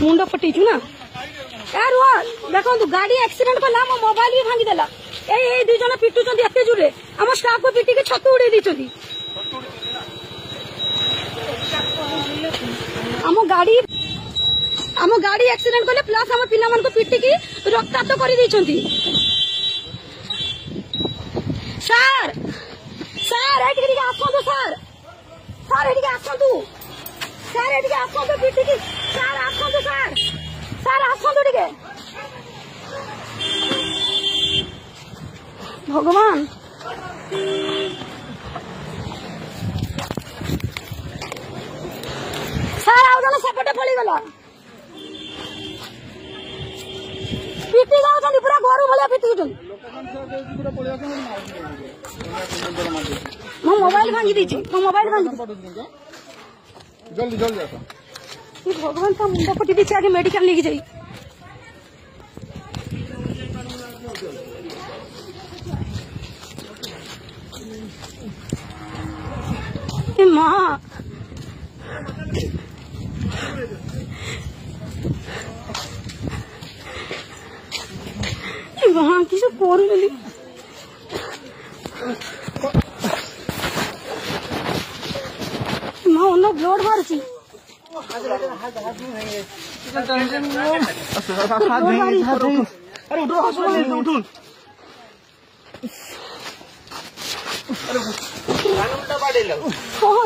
मुंड फटेचु ना यार देखो गाड़ी एक्सीडेंट कला मो मोबाइल भी भांगी देला ए दुई जन पिटुचंदी एते जुरे हम स्टाफ को पिटी के छतु उड़े दिचंदी हम गाड़ी एक्सीडेंट कले प्लस हम पिला मन को पिटी की रक्ताक्त करि दिचंदी सर सर एठी आसंतु सर सर एठी आसंतु सर एठी आसंतु पिटी की सर आसंतु सर सर आसंतु टिके भगवान सर आउ जन सेपटे पड़ी गला पिटी जाउछन पूरा घरु भलिया पिटी छन मो मोबाइल भांगी दीची मो मोबाइल भांगी जल्दी जल्दी आसा भगवान का मुंडा फटी दीची आगे मेडिकल लेके जाई माँ वहाँ किसी पोर मिली माँ उन्हें ब्लड मारची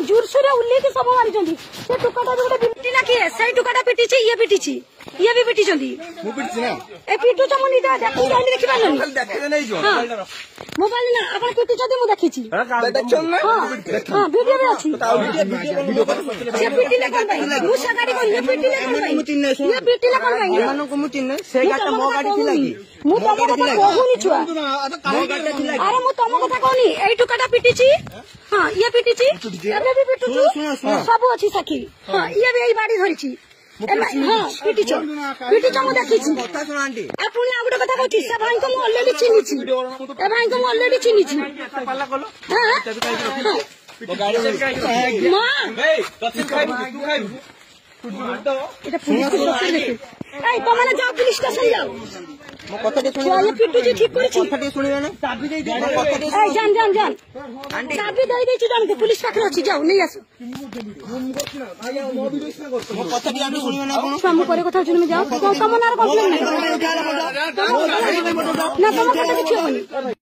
जोर से उल्लेख सब मारी टुकाटा जो पिटी ना किए से टुकाटा पिटी ये पिटी ये भी पिटी ए पिटू चमुनी देखी मोबाइल ना अपन पिटी मु देखी वीडियो भी अच्छी पिटी ले कौन भाई मुसा गाड़ी को ये पिटी ले कौन भाई ये पिटी ले कौन भाई मानो को मु चिन्ह से गाड़ी मो गाड़ी थी लगी मु तम कथा कहूनी छुआ अरे मु तम कथा कहूनी एई टुकाटा पिटी हां ये पिटी एबे भी पिटू सब अच्छी सखी हां ये भी एई बाड़ी धरिची हां पिटी मु देखी कथा सुन आंटी ए पुनी आ गुटे कथा कहती से भाई को मु ऑलरेडी चिन्हिची ए भाई को मु ऑलरेडी चिन्हिची पाला कलो हां मां ए कथि खाइबू तू खाइबू এটা পুলিশ স্টেশন দেখে এই তোমরা যাও পুলিশ স্টেশন যাও মো কথাটি শুনি এই পিটু জি ঠিক করেছি কথাটি শুনিবে না চাবি দেই দে কথাটি এই জান আন্টি চাবি দেই দেইছি জানতে পুলিশ পাখরে আছে যাও নেই আসো মো কথাটি আন্টি শুনিবে না কোন কাম করে কথা শুনিবে যাও কোন কাম না আর কমপ্লেন নাই না তোমার কথা কিছু হবনি